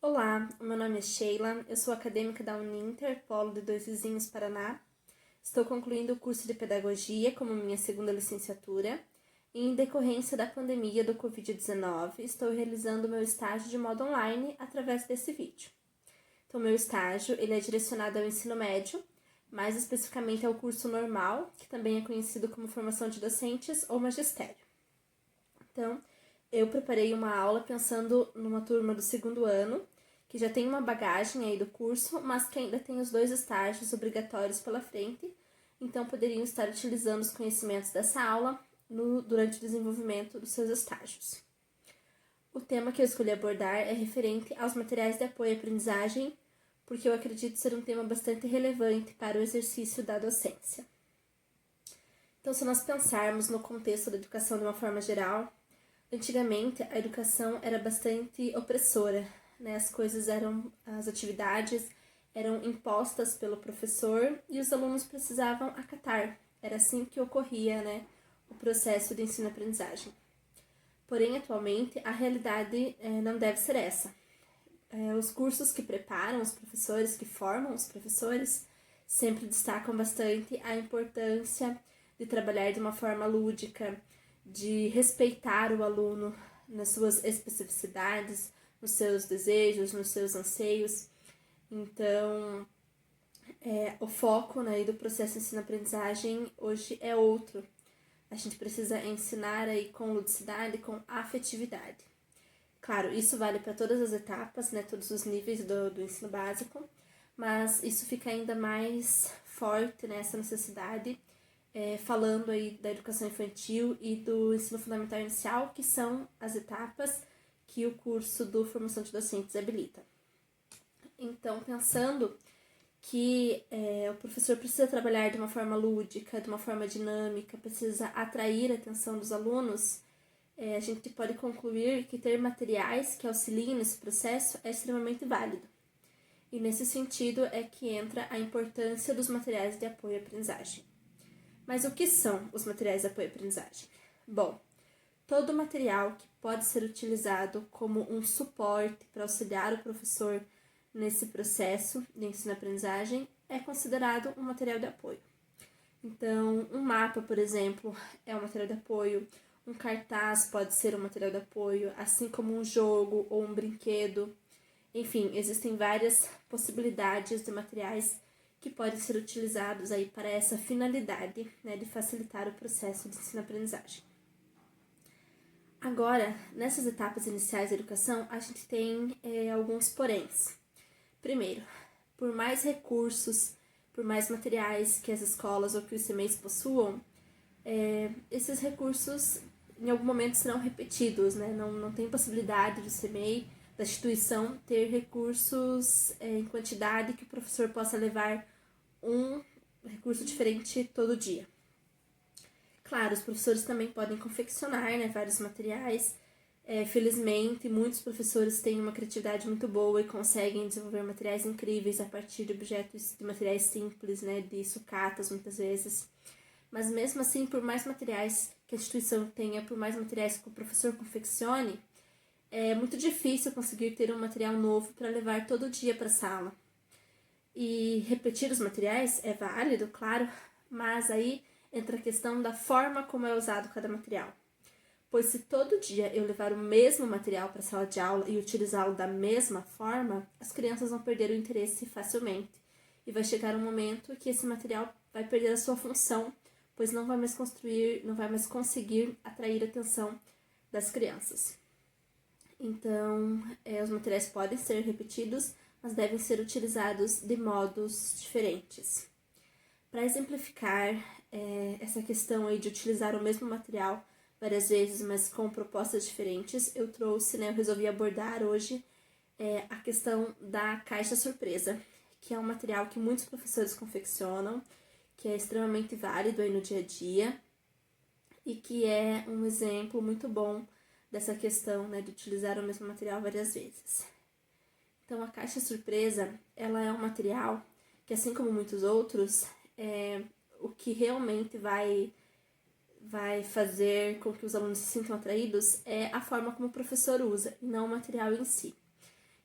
Olá, o meu nome é Sheila, eu sou acadêmica da Uninter, Polo de Dois Vizinhos, Paraná. Estou concluindo o curso de Pedagogia como minha segunda licenciatura e, em decorrência da pandemia do Covid-19, estou realizando meu estágio de modo online através desse vídeo. Então, meu estágio ele é direcionado ao ensino médio, mais especificamente ao curso normal, que também é conhecido como formação de docentes ou magistério. Então, eu preparei uma aula pensando numa turma do segundo ano, que já tem uma bagagem aí do curso, mas que ainda tem os 2 estágios obrigatórios pela frente, então poderiam estar utilizando os conhecimentos dessa aula durante o desenvolvimento dos seus estágios. O tema que eu escolhi abordar é referente aos materiais de apoio à aprendizagem, porque eu acredito ser um tema bastante relevante para o exercício da docência. Então, se nós pensarmos no contexto da educação de uma forma geral, antigamente a educação era bastante opressora, né? As atividades eram impostas pelo professor e os alunos precisavam acatar. Era assim que ocorria, né, o processo de ensino-aprendizagem. Porém, atualmente, a realidade não deve ser essa. Os cursos que preparam os professores, que formam os professores, sempre destacam bastante a importância de trabalhar de uma forma lúdica, de respeitar o aluno nas suas especificidades, nos seus desejos, nos seus anseios. Então, o foco, né, do processo ensino-aprendizagem hoje é outro. A gente precisa ensinar aí com ludicidade, com afetividade. Claro, isso vale para todas as etapas, né, todos os níveis do ensino básico, mas isso fica ainda mais forte nessa necessidade, falando aí da educação infantil e do ensino fundamental inicial, que são as etapas que o curso do Formação de Docentes habilita. Então, pensando que o professor precisa trabalhar de uma forma lúdica, de uma forma dinâmica, precisa atrair a atenção dos alunos, a gente pode concluir que ter materiais que auxiliem nesse processo é extremamente válido. E nesse sentido é que entra a importância dos materiais de apoio à aprendizagem. Mas o que são os materiais de apoio à aprendizagem? Bom, todo material que pode ser utilizado como um suporte para auxiliar o professor nesse processo de ensino-aprendizagem é considerado um material de apoio. Então, um mapa, por exemplo, é um material de apoio, um cartaz pode ser um material de apoio, assim como um jogo ou um brinquedo. Enfim, existem várias possibilidades de materiais que podem ser utilizados aí para essa finalidade, né, de facilitar o processo de ensino-aprendizagem. Agora, nessas etapas iniciais da educação, a gente tem alguns poréns. Primeiro, por mais recursos, por mais materiais que as escolas ou que os CMEs possuam, esses recursos em algum momento serão repetidos, né? Não tem possibilidade do CMEI, da instituição, ter recursos em quantidade que o professor possa levar um recurso diferente todo dia. Claro, os professores também podem confeccionar, né, vários materiais. Felizmente, muitos professores têm uma criatividade muito boa e conseguem desenvolver materiais incríveis a partir de objetos, de materiais simples, né, de sucatas muitas vezes. Mas mesmo assim, por mais materiais que a instituição tenha, por mais materiais que o professor confeccione, é muito difícil conseguir ter um material novo para levar todo dia para a sala. E repetir os materiais é válido, claro, mas aí entra a questão da forma como é usado cada material. Pois se todo dia eu levar o mesmo material para a sala de aula e utilizá-lo da mesma forma, as crianças vão perder o interesse facilmente. E vai chegar um momento que esse material vai perder a sua função, pois não vai mais conseguir atrair a atenção das crianças. Então, os materiais podem ser repetidos, mas devem ser utilizados de modos diferentes. Para exemplificar essa questão aí de utilizar o mesmo material várias vezes, mas com propostas diferentes, eu resolvi abordar hoje a questão da caixa surpresa, que é um material que muitos professores confeccionam, que é extremamente válido aí no dia a dia e que é um exemplo muito bom dessa questão, né, de utilizar o mesmo material várias vezes. Então, a caixa surpresa, ela é um material que, assim como muitos outros, o que realmente vai fazer com que os alunos se sintam atraídos é a forma como o professor usa, e não o material em si.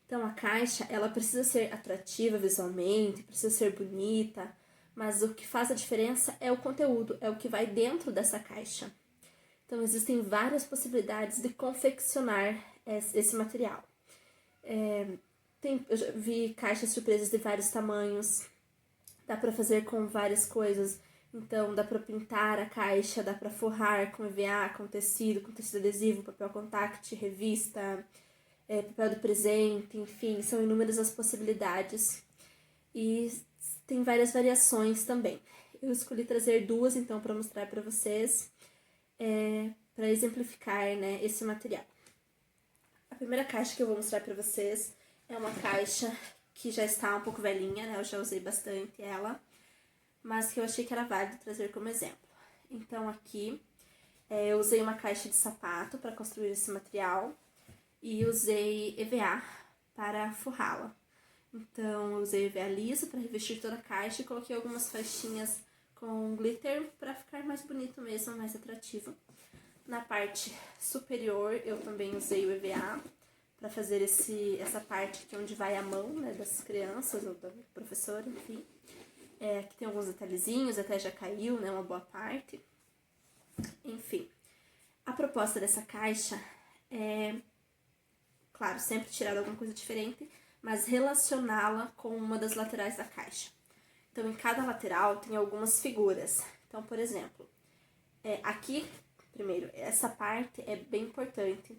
Então, a caixa, ela precisa ser atrativa visualmente, precisa ser bonita, mas o que faz a diferença é o conteúdo, é o que vai dentro dessa caixa. Então, existem várias possibilidades de confeccionar esse material. Eu já vi caixas surpresas de vários tamanhos, dá para fazer com várias coisas. Então, dá para pintar a caixa, dá para forrar com EVA, com tecido adesivo, papel contact, revista, papel de presente, enfim, são inúmeras as possibilidades. E tem várias variações também. Eu escolhi trazer duas, então, para mostrar para vocês, para exemplificar, né, esse material. A primeira caixa que eu vou mostrar para vocês é uma caixa que já está um pouco velhinha, né? Eu já usei bastante ela, mas que eu achei que era válido trazer como exemplo. Então, aqui, eu usei uma caixa de sapato para construir esse material e usei EVA para forrá-la. Então, eu usei EVA liso para revestir toda a caixa e coloquei algumas faixinhas com glitter para ficar mais bonito mesmo, mais atrativo. Na parte superior, eu também usei o EVA para fazer essa parte aqui onde vai a mão, né, das crianças ou do professor, enfim. Aqui tem alguns detalhezinhos, até já caiu, né, uma boa parte. Enfim, a proposta dessa caixa é, claro, sempre tirar alguma coisa diferente, mas relacioná-la com uma das laterais da caixa. Então, em cada lateral tem algumas figuras. Então, por exemplo, aqui, primeiro, essa parte é bem importante,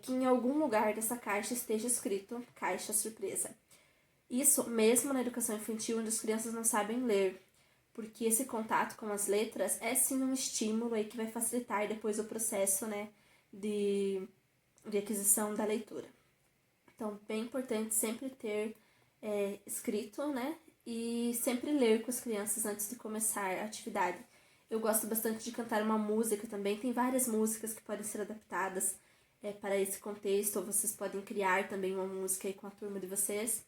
que em algum lugar dessa caixa esteja escrito caixa surpresa. Isso mesmo na educação infantil, onde as crianças não sabem ler, porque esse contato com as letras é sim um estímulo aí que vai facilitar depois o processo, né, de aquisição da leitura. Então, bem importante sempre ter escrito, né, e sempre ler com as crianças antes de começar a atividade. Eu gosto bastante de cantar uma música também, tem várias músicas que podem ser adaptadas para esse contexto, ou vocês podem criar também uma música aí com a turma de vocês.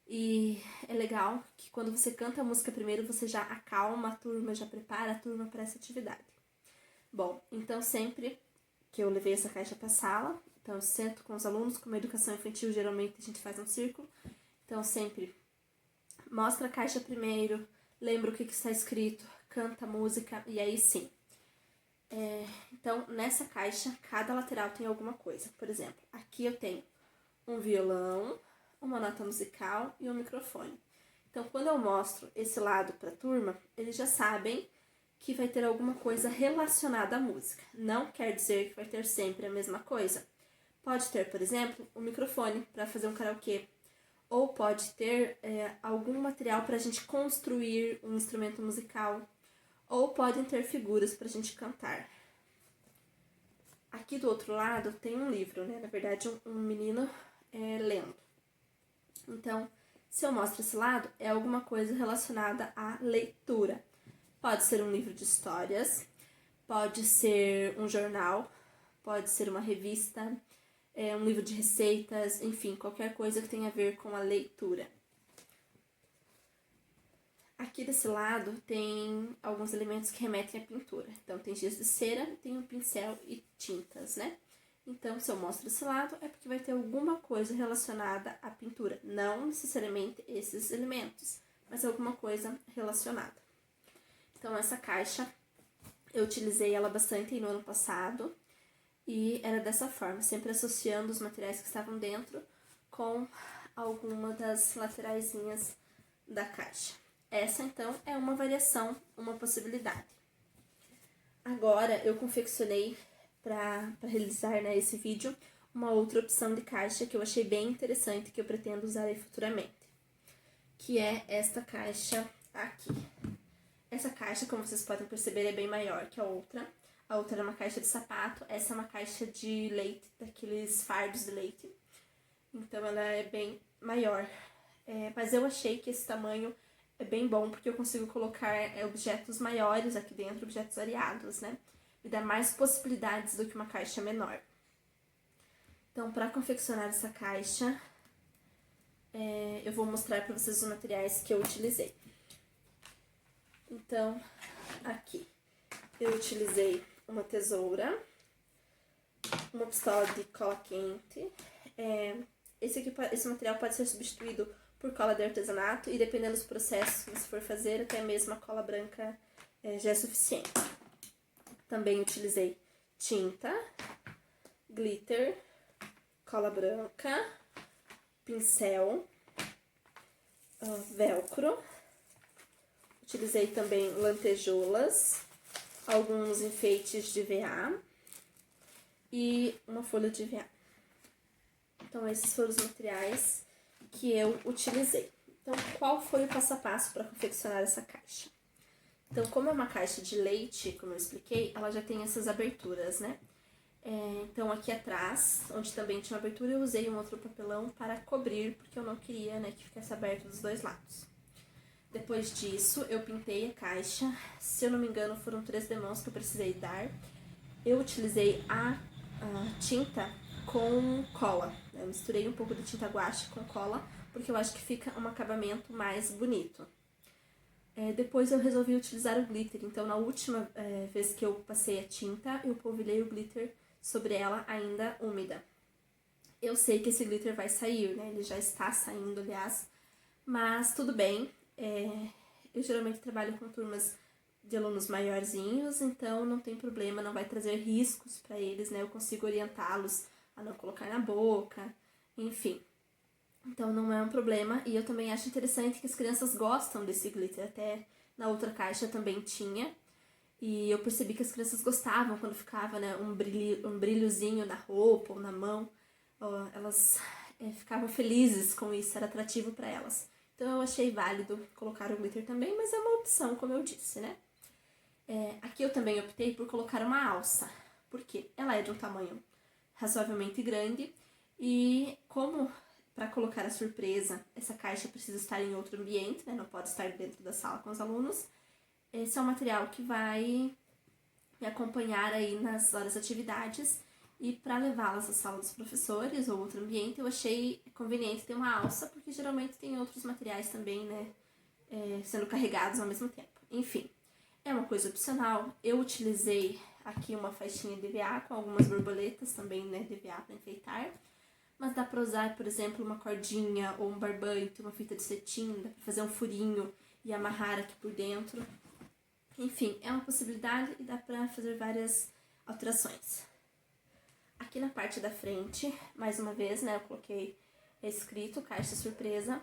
E é legal que quando você canta a música primeiro, você já acalma a turma, já prepara a turma para essa atividade. Bom, então sempre que eu levei essa caixa para a sala, então eu sento com os alunos, como a educação infantil geralmente a gente faz um círculo, então sempre mostra a caixa primeiro, lembra o que está escrito, canta a música e aí sim. Então nessa caixa, cada lateral tem alguma coisa. Por exemplo, aqui eu tenho um violão, uma nota musical e um microfone. Então, quando eu mostro esse lado para a turma, eles já sabem que vai ter alguma coisa relacionada à música. Não quer dizer que vai ter sempre a mesma coisa. Pode ter, por exemplo, um microfone para fazer um karaokê. Ou pode ter algum material para a gente construir um instrumento musical. Ou podem ter figuras para a gente cantar. Aqui do outro lado tem um livro, né? Na verdade, um menino lendo. Então, se eu mostro esse lado, é alguma coisa relacionada à leitura. Pode ser um livro de histórias, pode ser um jornal, pode ser uma revista, um livro de receitas, enfim, qualquer coisa que tenha a ver com a leitura. Aqui desse lado tem alguns elementos que remetem à pintura. Então, tem giz de cera, tem um pincel e tintas, né? Então, se eu mostro esse lado, é porque vai ter alguma coisa relacionada à pintura. Não necessariamente esses elementos, mas alguma coisa relacionada. Então, essa caixa, eu utilizei ela bastante no ano passado. E era dessa forma, sempre associando os materiais que estavam dentro com alguma das lateraisinhas da caixa. Essa, então, é uma variação, uma possibilidade. Agora, eu confeccionei para realizar, né, esse vídeo, uma outra opção de caixa que eu achei bem interessante, que eu pretendo usar aí futuramente, que é esta caixa aqui. Essa caixa, como vocês podem perceber, é bem maior que a outra. A outra é uma caixa de sapato, essa é uma caixa de leite, daqueles fardos de leite. Então, ela é bem maior. Mas eu achei que esse tamanho é bem bom, porque eu consigo colocar objetos maiores aqui dentro, objetos variados, né? E dá mais possibilidades do que uma caixa menor. Então, para confeccionar essa caixa, eu vou mostrar para vocês os materiais que eu utilizei. Então, aqui, eu utilizei uma tesoura, uma pistola de cola quente, Esse material pode ser substituído por cola de artesanato e dependendo dos processos que você for fazer, até mesmo a cola branca já é suficiente. Também utilizei tinta, glitter, cola branca, pincel, velcro. Utilizei também lantejoulas, alguns enfeites de EVA e uma folha de EVA. Então, esses foram os materiais que eu utilizei. Então, qual foi o passo a passo para confeccionar essa caixa? Então, como é uma caixa de leite, como eu expliquei, ela já tem essas aberturas, né? Então, aqui atrás, onde também tinha uma abertura, eu usei um outro papelão para cobrir, porque eu não queria, né, que ficasse aberto dos dois lados. Depois disso, eu pintei a caixa. Se eu não me engano, foram 3 demãos que eu precisei dar. Eu utilizei a tinta com cola. Eu misturei um pouco de tinta guache com cola, porque eu acho que fica um acabamento mais bonito. Depois eu resolvi utilizar o glitter. Então, na última vez que eu passei a tinta, eu polvilhei o glitter sobre ela ainda úmida. Eu sei que esse glitter vai sair, né? Ele já está saindo, aliás. Mas tudo bem. Eu geralmente trabalho com turmas de alunos maiorzinhos, então não tem problema, não vai trazer riscos para eles, né? Eu consigo orientá-los a não colocar na boca, enfim. Então não é um problema, e eu também acho interessante que as crianças gostam desse glitter, até na outra caixa também tinha, e eu percebi que as crianças gostavam quando ficava, né, um brilhozinho na roupa ou na mão, elas ficavam felizes com isso, era atrativo para elas. Então eu achei válido colocar o glitter também, mas é uma opção, como eu disse, né? Aqui eu também optei por colocar uma alça, porque ela é de um tamanho razoavelmente grande e como para colocar a surpresa, essa caixa precisa estar em outro ambiente, né? Não pode estar dentro da sala com os alunos. Esse é um material que vai me acompanhar aí nas horas de atividades e para levá-las à sala dos professores ou outro ambiente, eu achei conveniente ter uma alça, porque geralmente tem outros materiais também, né, sendo carregados ao mesmo tempo. Enfim, é uma coisa opcional. Eu utilizei aqui uma faixinha de EVA com algumas borboletas também, né, de EVA para enfeitar. Mas dá para usar, por exemplo, uma cordinha ou um barbante, uma fita de cetim, dá para fazer um furinho e amarrar aqui por dentro. Enfim, é uma possibilidade e dá para fazer várias alterações. Aqui na parte da frente, mais uma vez, né, eu coloquei escrito caixa surpresa.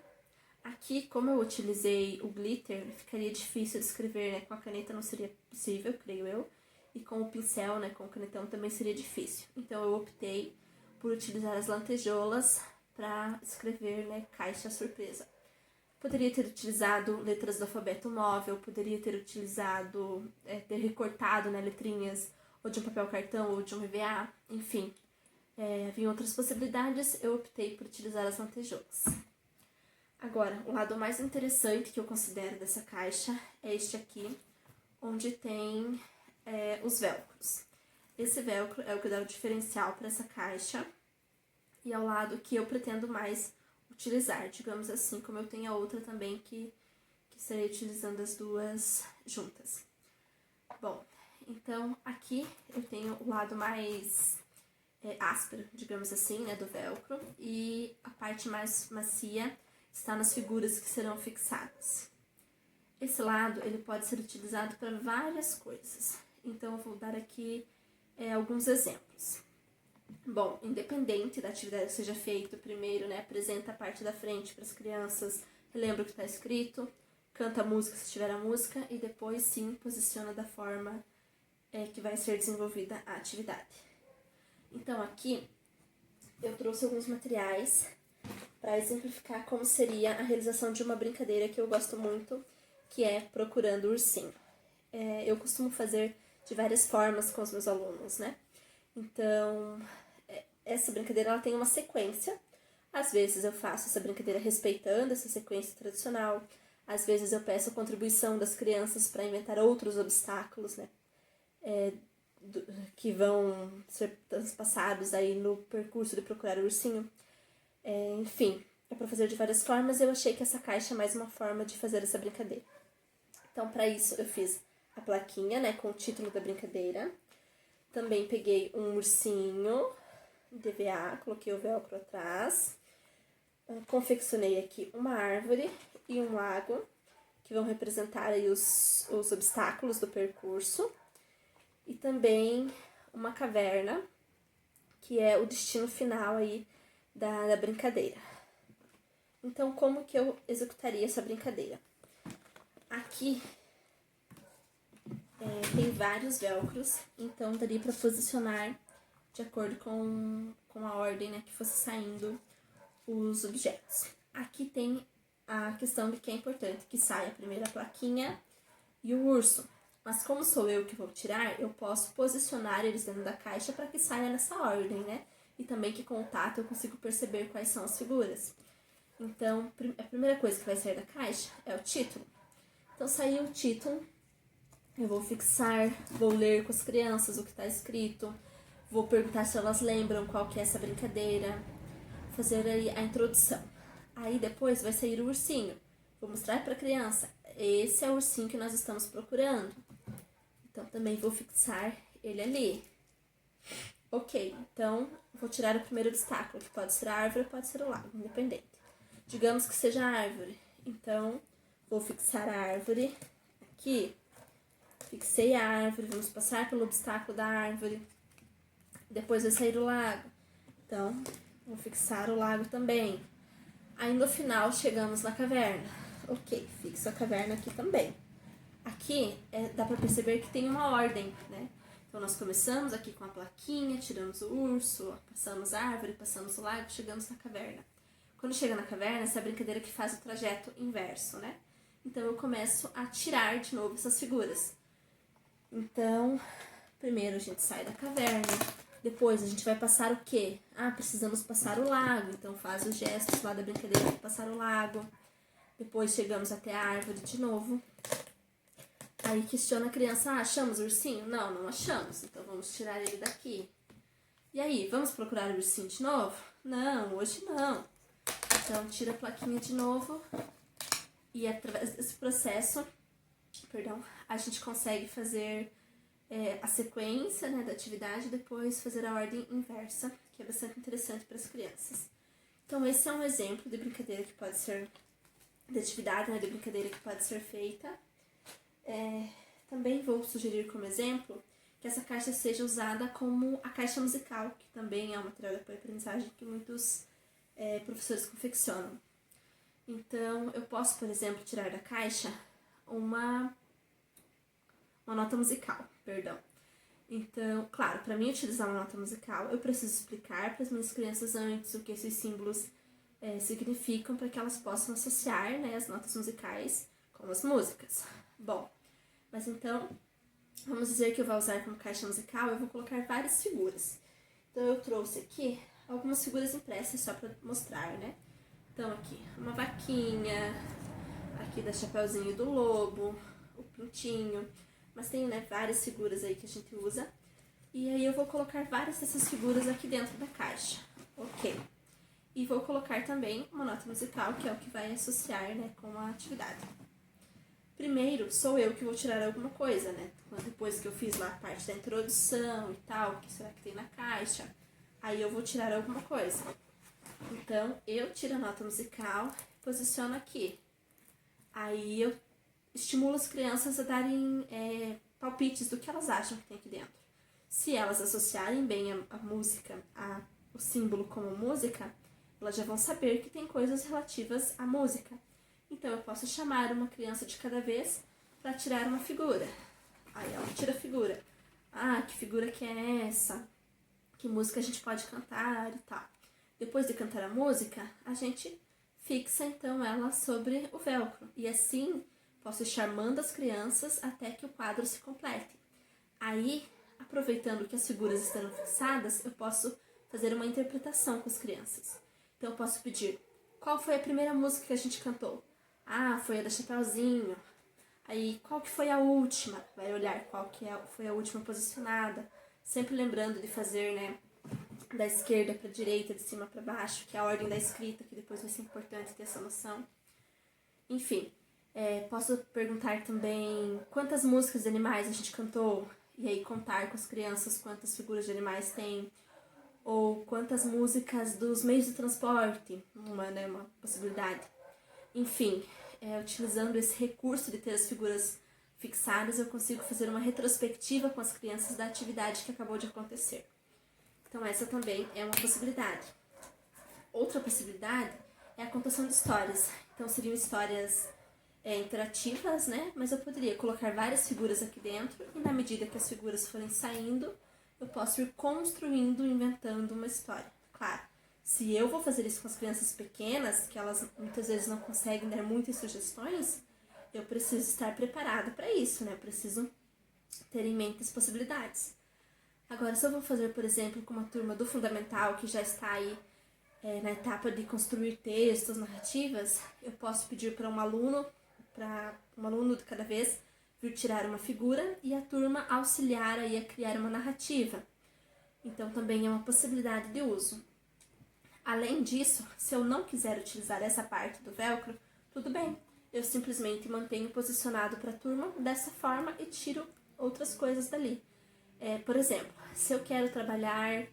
Aqui, como eu utilizei o glitter, ficaria difícil de escrever, né, com a caneta não seria possível, creio eu. E com o pincel, né, com o canetão também seria difícil. Então eu optei por utilizar as lantejoulas para escrever, né, caixa surpresa. Poderia ter utilizado letras do alfabeto móvel, poderia ter utilizado, ter recortado, né, letrinhas ou de um papel cartão ou de um EVA, enfim. Havia outras possibilidades, eu optei por utilizar as lantejoulas. Agora, o lado mais interessante que eu considero dessa caixa é este aqui, onde tem os velcros. Esse velcro é o que dá o diferencial para essa caixa e é o lado que eu pretendo mais utilizar, digamos assim, como eu tenho a outra também que estarei utilizando as duas juntas. Bom, então aqui eu tenho o lado mais áspero, digamos assim, né, do velcro, e a parte mais macia está nas figuras que serão fixadas. Esse lado ele pode ser utilizado para várias coisas, então eu vou dar aqui alguns exemplos. Bom, independente da atividade que seja feita, primeiro, né, apresenta a parte da frente para as crianças, relembra o que está escrito, canta a música se tiver a música e depois sim posiciona da forma que vai ser desenvolvida a atividade. Então aqui eu trouxe alguns materiais para exemplificar como seria a realização de uma brincadeira que eu gosto muito, que é procurando o ursinho. Eu costumo fazer de várias formas com os meus alunos, né? Então, essa brincadeira ela tem uma sequência. Às vezes eu faço essa brincadeira respeitando essa sequência tradicional. Às vezes eu peço a contribuição das crianças para inventar outros obstáculos, né? Que vão ser transpassados aí no percurso de procurar o ursinho. Enfim, é para fazer de várias formas. Eu achei que essa caixa é mais uma forma de fazer essa brincadeira. Então, para isso, eu fiz a plaquinha, né, com o título da brincadeira. Também peguei um ursinho de EVA, coloquei o velcro atrás. confeccionei aqui uma árvore e um lago, que vão representar aí os obstáculos do percurso, e também uma caverna, que é o destino final aí da brincadeira. Então, como que eu executaria essa brincadeira? Aqui tem vários velcros, então daria para posicionar de acordo com a ordem, né, que fosse saindo os objetos. Aqui tem a questão de que é importante que saia a primeira plaquinha e o urso. Mas como sou eu que vou tirar, eu posso posicionar eles dentro da caixa para que saia nessa ordem, né? E também que com o tato eu consigo perceber quais são as figuras. Então, a primeira coisa que vai sair da caixa é o título. Então, saiu o título, eu vou fixar, vou ler com as crianças o que está escrito, vou perguntar se elas lembram qual que é essa brincadeira, fazer aí a introdução. Aí depois vai sair o ursinho. Vou mostrar para a criança, esse é o ursinho que nós estamos procurando. Então também vou fixar ele ali. Ok, então vou tirar o primeiro obstáculo, que pode ser a árvore ou pode ser o lago, independente. Digamos que seja a árvore. Então vou fixar a árvore aqui. Fixei a árvore, vamos passar pelo obstáculo da árvore. Depois vai sair o lago. Então, vou fixar o lago também. Aí no final chegamos na caverna. Ok, fixo a caverna aqui também. Aqui dá para perceber que tem uma ordem, né? Então nós começamos aqui com a plaquinha, tiramos o urso, passamos a árvore, passamos o lago, chegamos na caverna. Quando chega na caverna, essa é a brincadeira que faz o trajeto inverso, né? Então eu começo a tirar de novo essas figuras. Então, primeiro a gente sai da caverna, depois a gente vai passar o quê? Ah, precisamos passar o lago, então faz os gestos lá da brincadeira de passar o lago. Depois chegamos até a árvore de novo. Aí questiona a criança, achamos o ursinho? Não, não achamos, então vamos tirar ele daqui. E aí, vamos procurar o ursinho de novo? Não, hoje não. Então tira a plaquinha de novo e através desse processo, a gente consegue fazer a sequência, né, da atividade e depois fazer a ordem inversa, que é bastante interessante para as crianças. Então esse é um exemplo de brincadeira que pode ser, de atividade, né, de brincadeira que pode ser feita. Também vou sugerir como exemplo que essa caixa seja usada como a caixa musical, que também é um material de apoio à aprendizagem que muitos professores confeccionam. Então, eu posso, por exemplo, tirar da caixa uma nota musical, Então, claro, para mim utilizar uma nota musical, eu preciso explicar para as minhas crianças antes o que esses símbolos significam para que elas possam associar, né, as notas musicais com as músicas. Bom, mas então, vamos dizer que eu vou usar como caixa musical, eu vou colocar várias figuras. Então, eu trouxe aqui algumas figuras impressas só para mostrar, né? Então, aqui, uma vaquinha, aqui da Chapeuzinho do Lobo, o pintinho, mas tem, né, várias figuras aí que a gente usa. E aí eu vou colocar várias dessas figuras aqui dentro da caixa, ok? E vou colocar também uma nota musical, que é o que vai associar, né, com a atividade. Primeiro, sou eu que vou tirar alguma coisa, né? Depois que eu fiz lá a parte da introdução e tal, o que será que tem na caixa, aí eu vou tirar alguma coisa. Então, eu tiro a nota musical, posiciono aqui. Aí eu estimulo as crianças a darem palpites do que elas acham que tem aqui dentro. Se elas associarem bem a música, o símbolo como música, elas já vão saber que tem coisas relativas à música. Então, eu posso chamar uma criança de cada vez para tirar uma figura. Aí ela tira a figura. Ah, que figura que é essa? Que música a gente pode cantar e tal. Depois de cantar a música, a gente fixa então ela sobre o velcro. E assim, posso ir chamando as crianças até que o quadro se complete. Aí, aproveitando que as figuras estão fixadas, eu posso fazer uma interpretação com as crianças. Então, eu posso pedir, qual foi a primeira música que a gente cantou? Ah, foi a da Chapeuzinho. Aí, qual que foi a última? Vai olhar qual que foi a última posicionada. Sempre lembrando de fazer, né, da esquerda para a direita, de cima para baixo, que é a ordem da escrita, que depois vai ser importante ter essa noção. Enfim, posso perguntar também quantas músicas de animais a gente cantou, e aí contar com as crianças quantas figuras de animais tem, ou quantas músicas dos meios de transporte, uma possibilidade. Enfim, utilizando esse recurso de ter as figuras fixadas, eu consigo fazer uma retrospectiva com as crianças da atividade que acabou de acontecer. Então essa também é uma possibilidade. Outra possibilidade é a contação de histórias. Então seriam histórias interativas, né? Mas eu poderia colocar várias figuras aqui dentro e na medida que as figuras forem saindo, eu posso ir construindo, inventando uma história. Claro, se eu vou fazer isso com as crianças pequenas, que elas muitas vezes não conseguem dar muitas sugestões, eu preciso estar preparada para isso, né? Eu preciso ter em mente as possibilidades. Agora, se eu vou fazer, por exemplo, com uma turma do Fundamental, que já está aí na etapa de construir textos, narrativas, eu posso pedir para um aluno de cada vez, vir tirar uma figura e a turma auxiliar aí a criar uma narrativa. Então, também é uma possibilidade de uso. Além disso, se eu não quiser utilizar essa parte do velcro, tudo bem. Eu simplesmente mantenho posicionado para a turma dessa forma e tiro outras coisas dali. Por exemplo, se eu quero trabalhar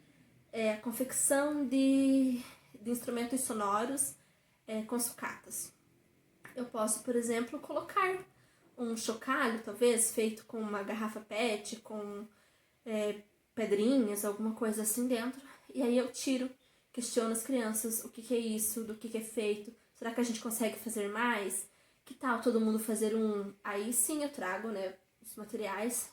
a confecção de instrumentos sonoros com sucatas, eu posso, por exemplo, colocar um chocalho, talvez, feito com uma garrafa PET, com pedrinhas, alguma coisa assim dentro, e aí eu tiro, questiono as crianças o que é isso, do que é feito, será que a gente consegue fazer mais? Que tal todo mundo fazer um? Aí sim eu trago, né, os materiais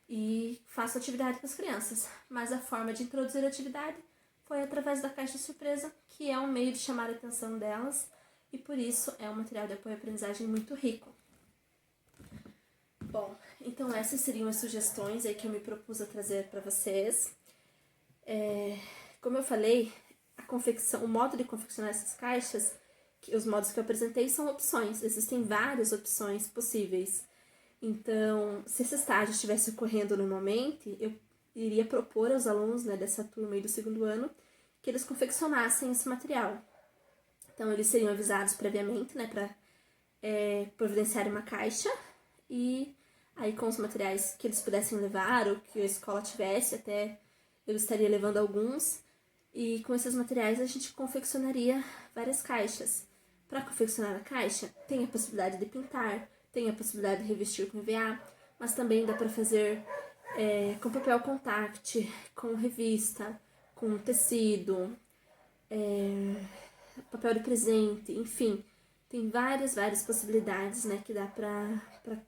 e faço atividade com as crianças. Mas a forma de introduzir a atividade foi através da caixa surpresa, que é um meio de chamar a atenção delas e por isso é um material de apoio à aprendizagem muito rico. Bom, então essas seriam as sugestões aí que eu me propus a trazer para vocês. Como eu falei, o modo de confeccionar essas caixas, os modos que eu apresentei são opções, existem várias opções possíveis. Então, se esse estágio estivesse ocorrendo normalmente, eu iria propor aos alunos, né, dessa turma aí do segundo ano que eles confeccionassem esse material. Então, eles seriam avisados previamente, né, para providenciar uma caixa e aí com os materiais que eles pudessem levar ou que a escola tivesse, até eu estaria levando alguns, e com esses materiais a gente confeccionaria várias caixas. Para confeccionar a caixa, tem a possibilidade de pintar, tem a possibilidade de revestir com EVA, mas também dá para fazer com papel contact, com revista, com tecido, papel de presente, enfim. Tem várias possibilidades, né, que dá para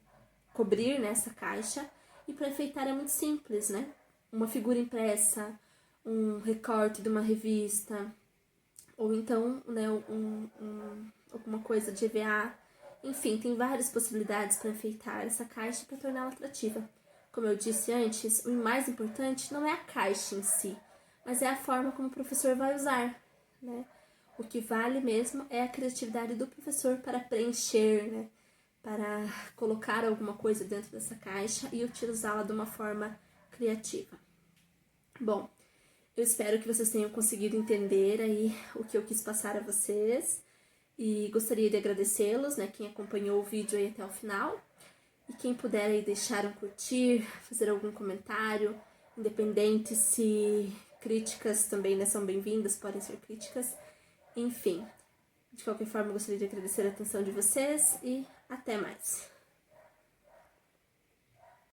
cobrir nessa caixa. E para enfeitar é muito simples, né? Uma figura impressa, um recorte de uma revista, ou então, né, alguma coisa de EVA. Enfim, tem várias possibilidades para enfeitar essa caixa e para torná-la atrativa. Como eu disse antes, o mais importante não é a caixa em si, mas é a forma como o professor vai usar, né? O que vale mesmo é a criatividade do professor para preencher, né? Para colocar alguma coisa dentro dessa caixa e utilizá-la de uma forma criativa. Bom, eu espero que vocês tenham conseguido entender aí o que eu quis passar a vocês e gostaria de agradecê-los, né, quem acompanhou o vídeo aí até o final, e quem puder aí deixar um curtir, fazer algum comentário, independente se críticas também, né, são bem-vindas, podem ser críticas, enfim. De qualquer forma, eu gostaria de agradecer a atenção de vocês e até mais.